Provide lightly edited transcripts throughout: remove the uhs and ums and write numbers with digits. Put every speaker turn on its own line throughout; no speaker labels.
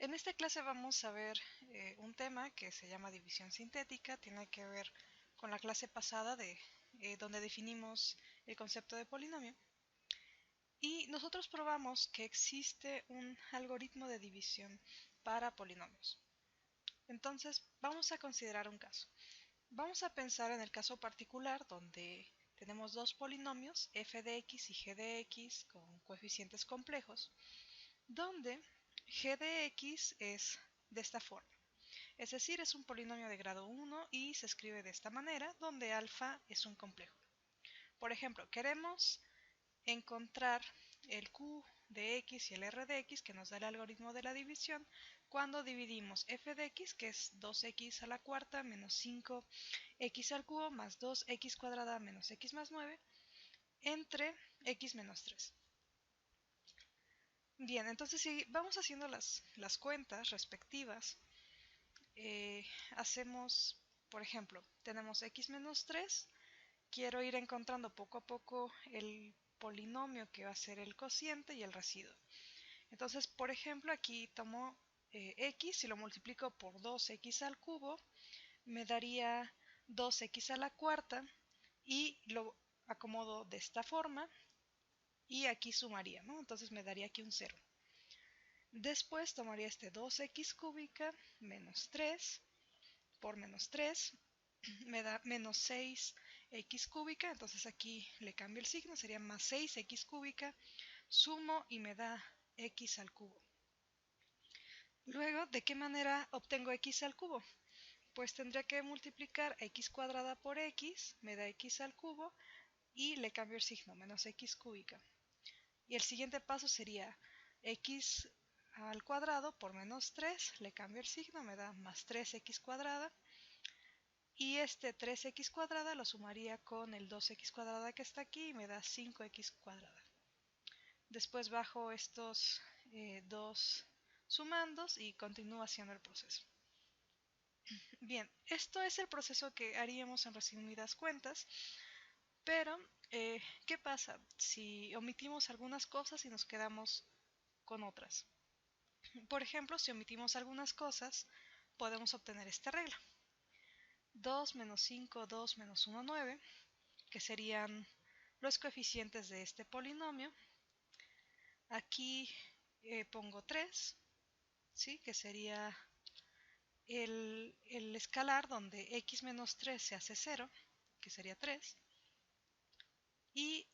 En esta clase vamos a ver un tema que se llama división sintética. Tiene que ver con la clase pasada donde definimos el concepto de polinomio. Y nosotros probamos que existe un algoritmo de división para polinomios. Entonces vamos a considerar un caso. Vamos a pensar en el caso particular donde tenemos dos polinomios, f de x y g de x, con coeficientes complejos, donde g de x es de esta forma. Es decir, es un polinomio de grado 1 y se escribe de esta manera, donde alfa es un complejo. Por ejemplo, queremos encontrar el q de x y el r de x, que nos da el algoritmo de la división, cuando dividimos f de x, que es 2x a la cuarta menos 5x al cubo más 2x cuadrada menos x más 9, entre x menos 3. Bien, entonces si vamos haciendo las cuentas respectivas, hacemos, por ejemplo, tenemos x menos 3, quiero ir encontrando poco a poco el polinomio que va a ser el cociente y el residuo. Entonces, por ejemplo, aquí tomo x y lo multiplico por 2x al cubo, me daría 2x a la cuarta y lo acomodo de esta forma y aquí sumaría, ¿no? Entonces me daría aquí un 0. Después tomaría este 2x cúbica menos 3 por menos 3 me da menos 6x cúbica, entonces aquí le cambio el signo, sería más 6x cúbica, sumo y me da x al cubo. Luego, ¿de qué manera obtengo x al cubo? Pues tendría que multiplicar x cuadrada por x, me da x al cubo, y le cambio el signo, menos x cúbica. Y el siguiente paso sería x al cuadrado por menos 3, le cambio el signo, me da más 3x cuadrada, y este 3x cuadrada lo sumaría con el 2x cuadrada que está aquí y me da 5x cuadrada. Después bajo estos dos sumandos y continúo haciendo el proceso. Bien, esto es el proceso que haríamos en resumidas cuentas, pero ¿qué pasa si omitimos algunas cosas y nos quedamos con otras? Por ejemplo, si omitimos algunas cosas, podemos obtener esta regla. 2 menos 5, 2 menos 1, 9, que serían los coeficientes de este polinomio. Aquí pongo 3, ¿sí? Que sería el escalar donde x menos 3 se hace 0, que sería 3. Y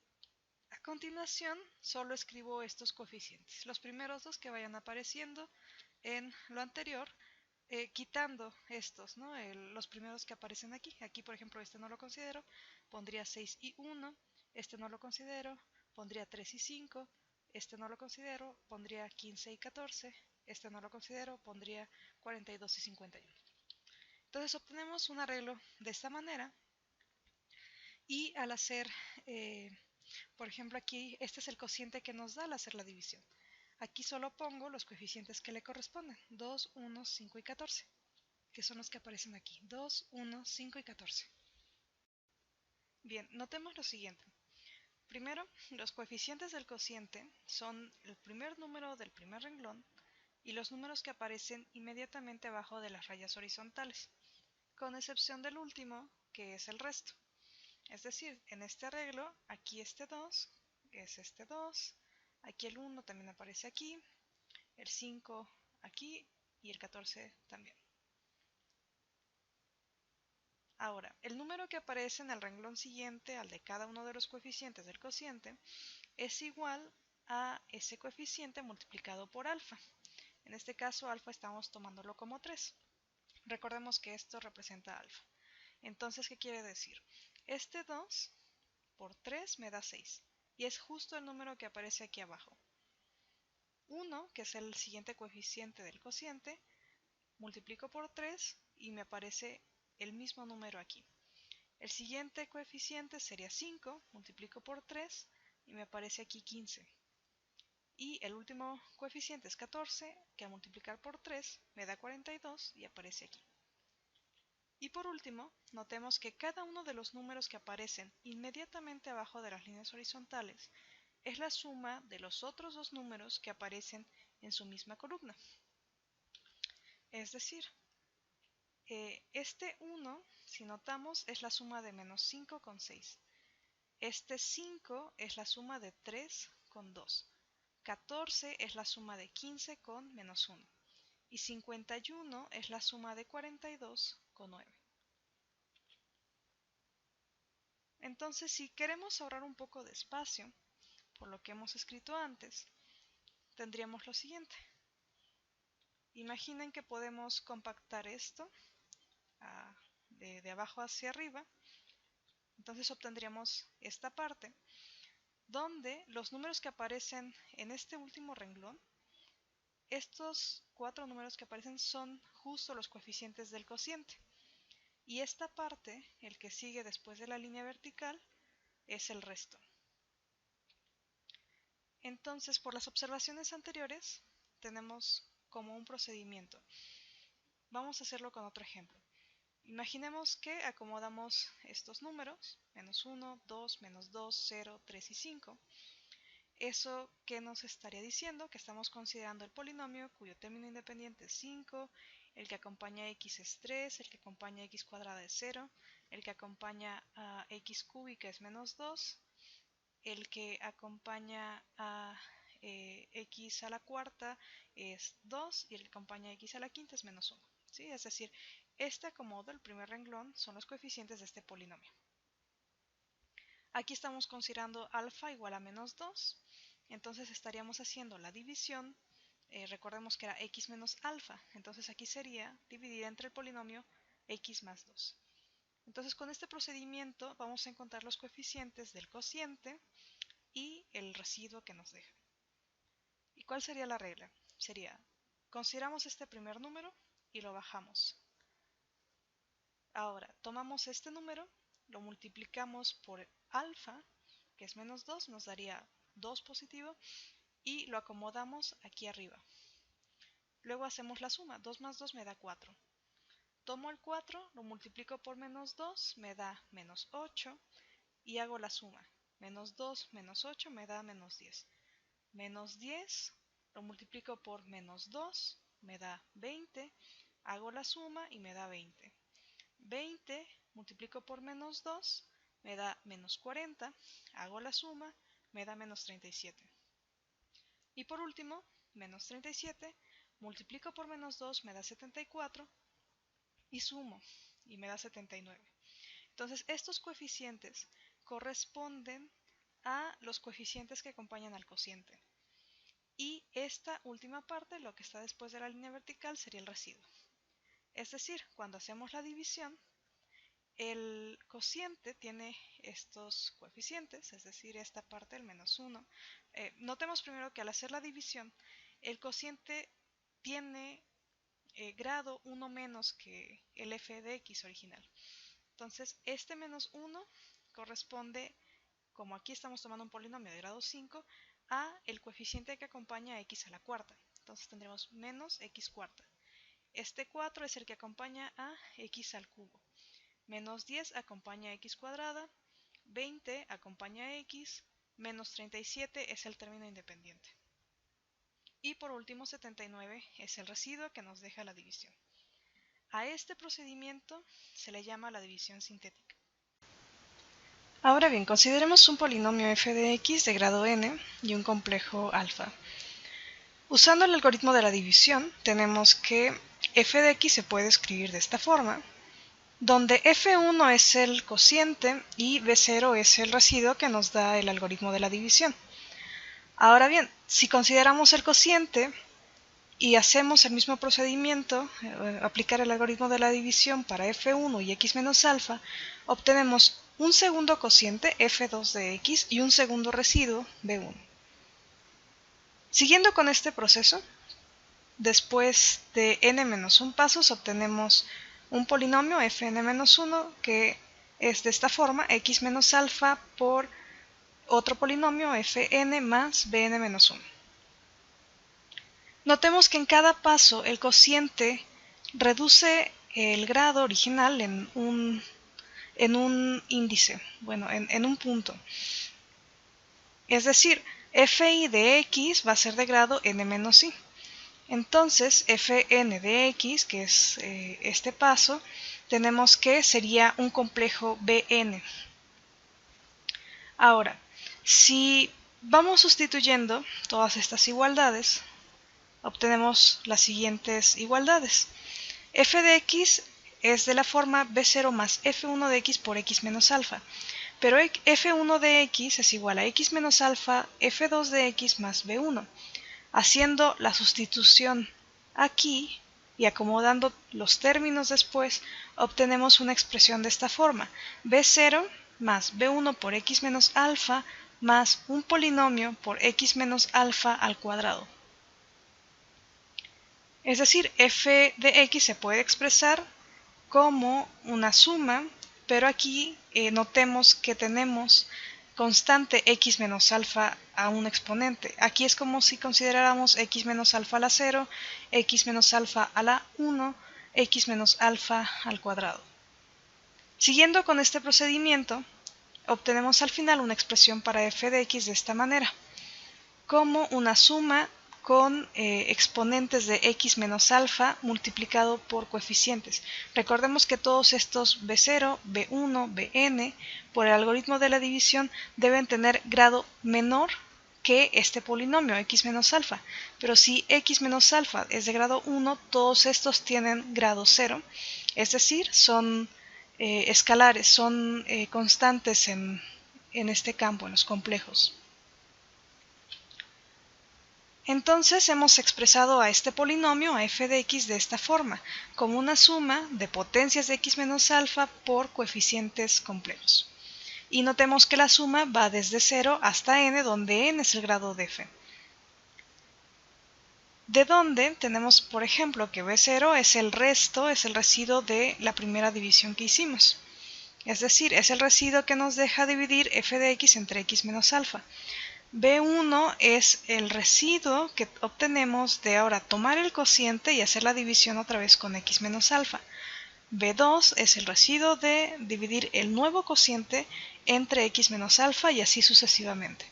a continuación solo escribo estos coeficientes, los primeros dos que vayan apareciendo en lo anterior, quitando estos, ¿no? Los primeros que aparecen aquí. Aquí, por ejemplo, este no lo considero, pondría 6 y 1, este no lo considero, pondría 3 y 5, este no lo considero, pondría 15 y 14, este no lo considero, pondría 42 y 51. Entonces obtenemos un arreglo de esta manera y al hacer, por ejemplo, aquí este es el cociente que nos da al hacer la división. Aquí solo pongo los coeficientes que le corresponden, 2, 1, 5 y 14, que son los que aparecen aquí, 2, 1, 5 y 14. Bien, notemos lo siguiente. Primero, los coeficientes del cociente son el primer número del primer renglón y los números que aparecen inmediatamente abajo de las rayas horizontales, con excepción del último, que es el resto. Es decir, en este arreglo, aquí este 2 es este 2, aquí el 1 también aparece aquí, el 5 aquí y el 14 también. Ahora, el número que aparece en el renglón siguiente al de cada uno de los coeficientes del cociente es igual a ese coeficiente multiplicado por alfa. En este caso, alfa estamos tomándolo como 3. Recordemos que esto representa alfa. Entonces, ¿qué quiere decir? Este 2 por 3 me da 6. Y es justo el número que aparece aquí abajo. 1, que es el siguiente coeficiente del cociente, multiplico por 3 y me aparece el mismo número aquí. El siguiente coeficiente sería 5, multiplico por 3 y me aparece aquí 15. Y el último coeficiente es 14, que al multiplicar por 3 me da 42 y aparece aquí. Y por último, notemos que cada uno de los números que aparecen inmediatamente abajo de las líneas horizontales es la suma de los otros dos números que aparecen en su misma columna. Es decir, este 1, si notamos, es la suma de menos 5 con 6. Este 5 es la suma de 3 con 2. 14 es la suma de 15 con menos 1. Y 51 es la suma de 42 con 9. Entonces, si queremos ahorrar un poco de espacio, por lo que hemos escrito antes, tendríamos lo siguiente. Imaginen que podemos compactar esto de abajo hacia arriba. Entonces obtendríamos esta parte, donde los números que aparecen en este último renglón, estos 4 números que aparecen son justo los coeficientes del cociente. Y esta parte, el que sigue después de la línea vertical, es el resto. Entonces, por las observaciones anteriores, tenemos como un procedimiento. Vamos a hacerlo con otro ejemplo. Imaginemos que acomodamos estos números, menos 1, 2, menos 2, 0, 3 y 5. ¿Eso qué nos estaría diciendo? Que estamos considerando el polinomio cuyo término independiente es 5, el que acompaña a x es 3, el que acompaña a x cuadrada es 0, el que acompaña a x cúbica es menos 2, el que acompaña a x a la cuarta es 2 y el que acompaña a x a la quinta es menos 1. ¿Sí? Es decir, este acomodo, el primer renglón, son los coeficientes de este polinomio. Aquí estamos considerando alfa igual a menos 2, entonces estaríamos haciendo la división, recordemos que era x menos alfa, entonces aquí sería dividir entre el polinomio x más 2. Entonces con este procedimiento vamos a encontrar los coeficientes del cociente y el residuo que nos deja. ¿Y cuál sería la regla? Sería, consideramos este primer número y lo bajamos. Ahora, tomamos este número, lo multiplicamos por alfa, que es menos 2, nos daría 2 positivo, y lo acomodamos aquí arriba. Luego hacemos la suma, 2 más 2 me da 4. Tomo el 4, lo multiplico por menos 2, me da menos 8, y hago la suma. Menos 2 menos 8 me da menos 10. Menos 10, lo multiplico por menos 2, me da 20, hago la suma y me da 20. 20 multiplico por menos 2, me da menos 40, hago la suma, me da menos 37. Y por último, menos 37, multiplico por menos 2, me da 74, y sumo, y me da 79. Entonces, estos coeficientes corresponden a los coeficientes que acompañan al cociente. Y esta última parte, lo que está después de la línea vertical, sería el residuo. Es decir, cuando hacemos la división, el cociente tiene estos coeficientes, es decir, esta parte, el menos 1. Notemos primero que al hacer la división, el cociente tiene grado 1 menos que el f de x original. Entonces, este menos 1 corresponde, como aquí estamos tomando un polinomio de grado 5, a el coeficiente que acompaña a x a la cuarta. Entonces tendremos menos x cuarta. Este 4 es el que acompaña a x al cubo. Menos 10 acompaña a x cuadrada, 20 acompaña a x, menos 37 es el término independiente. Y por último 79 es el residuo que nos deja la división. A este procedimiento se le llama la división sintética. Ahora bien, consideremos un polinomio f de x de grado n y un complejo alfa. Usando el algoritmo de la división, tenemos que f de x se puede escribir de esta forma, donde f1 es el cociente y b0 es el residuo que nos da el algoritmo de la división. Ahora bien, si consideramos el cociente y hacemos el mismo procedimiento, aplicar el algoritmo de la división para f1 y x menos alfa, obtenemos un segundo cociente, f2 de x, y un segundo residuo, b1. Siguiendo con este proceso, después de n-1 pasos obtenemos un polinomio fn-1 que es de esta forma, x menos alfa por otro polinomio fn más bn-1. Notemos que en cada paso el cociente reduce el grado original en un índice, bueno, en un punto. Es decir, fi de x va a ser de grado n-i. Entonces, fn de x, que es este paso, tenemos que sería un complejo Bn. Ahora, si vamos sustituyendo todas estas igualdades, obtenemos las siguientes igualdades. F de x es de la forma b0 más f1 de x por x menos alfa, pero f1 de x es igual a x menos alfa f2 de x más b1. Haciendo la sustitución aquí y acomodando los términos después, obtenemos una expresión de esta forma: b0 más b1 por x menos alfa más un polinomio por x menos alfa al cuadrado. Es decir, f de x se puede expresar como una suma, pero aquí notemos que tenemos constante x menos alfa a un exponente. Aquí es como si consideráramos x menos alfa a la 0, x menos alfa a la 1, x menos alfa al cuadrado. Siguiendo con este procedimiento, obtenemos al final una expresión para f de x de esta manera, como una suma con exponentes de x menos alfa multiplicado por coeficientes. Recordemos que todos estos b0, b1, bn, por el algoritmo de la división, deben tener grado menor que este polinomio x menos alfa. Pero si x menos alfa es de grado 1, todos estos tienen grado 0, es decir, son escalares, son constantes en este campo, en los complejos. Entonces hemos expresado a este polinomio, a f de x, de esta forma, como una suma de potencias de x menos alfa por coeficientes complejos. Y notemos que la suma va desde 0 hasta n, donde n es el grado de f. De donde tenemos, por ejemplo, que b0 es el resto, es el residuo de la primera división que hicimos. Es decir, es el residuo que nos deja dividir f de x entre x menos alfa. B1 es el residuo que obtenemos de ahora tomar el cociente y hacer la división otra vez con x menos alfa. B2 es el residuo de dividir el nuevo cociente entre x menos alfa y así sucesivamente.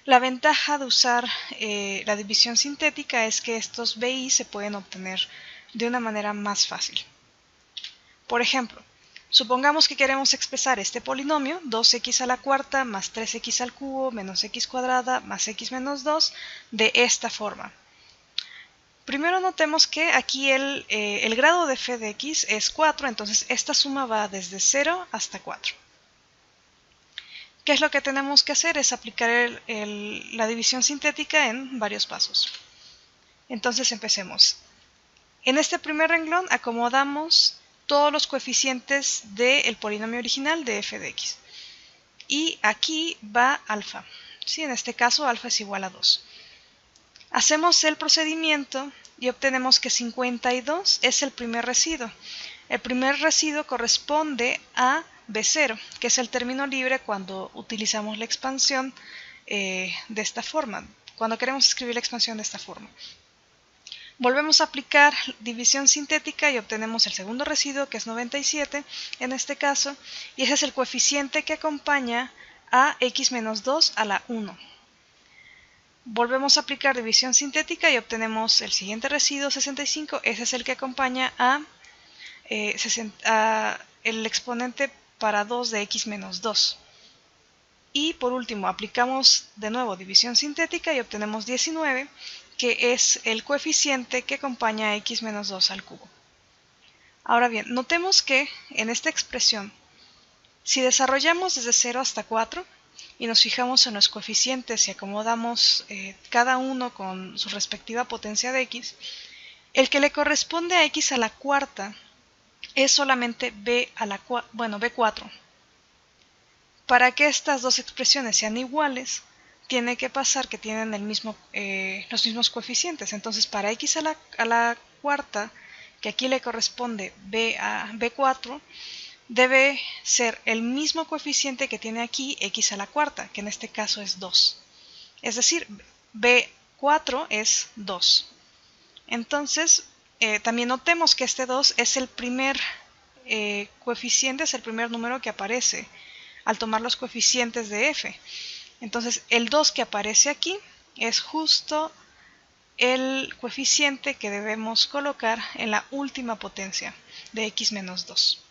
La ventaja de usar la división sintética es que estos BI se pueden obtener de una manera más fácil. Por ejemplo, supongamos que queremos expresar este polinomio, 2x a la cuarta más 3x al cubo menos x cuadrada más x menos 2, de esta forma. Primero notemos que aquí el grado de f de x es 4, entonces esta suma va desde 0 hasta 4. ¿Qué es lo que tenemos que hacer? Es aplicar la división sintética en varios pasos. Entonces empecemos. En este primer renglón acomodamos todos los coeficientes del polinomio original de f de x. Y aquí va alfa. ¿Sí? En este caso alfa es igual a 2. Hacemos el procedimiento y obtenemos que 52 es el primer residuo. El primer residuo corresponde a b0, que es el término libre cuando utilizamos la expansión de esta forma, cuando queremos escribir la expansión de esta forma. Volvemos a aplicar división sintética y obtenemos el segundo residuo, que es 97 en este caso, y ese es el coeficiente que acompaña a x menos 2 a la 1. Volvemos a aplicar división sintética y obtenemos el siguiente residuo, 65, ese es el que acompaña a el exponente para 2 de x menos 2. Y por último aplicamos de nuevo división sintética y obtenemos 19, que es el coeficiente que acompaña a x menos 2 al cubo. Ahora bien, notemos que en esta expresión, si desarrollamos desde 0 hasta 4 y nos fijamos en los coeficientes y acomodamos cada uno con su respectiva potencia de x, el que le corresponde a x a la cuarta es solamente b4. Para que estas dos expresiones sean iguales, tiene que pasar que tienen los mismos coeficientes. Entonces, para x a la cuarta, que aquí le corresponde b4, debe ser el mismo coeficiente que tiene aquí x a la cuarta, que en este caso es 2. Es decir, b4 es 2. Entonces, también notemos que este 2 es el primer coeficiente, es el primer número que aparece al tomar los coeficientes de f. Entonces el 2 que aparece aquí es justo el coeficiente que debemos colocar en la última potencia de x menos 2.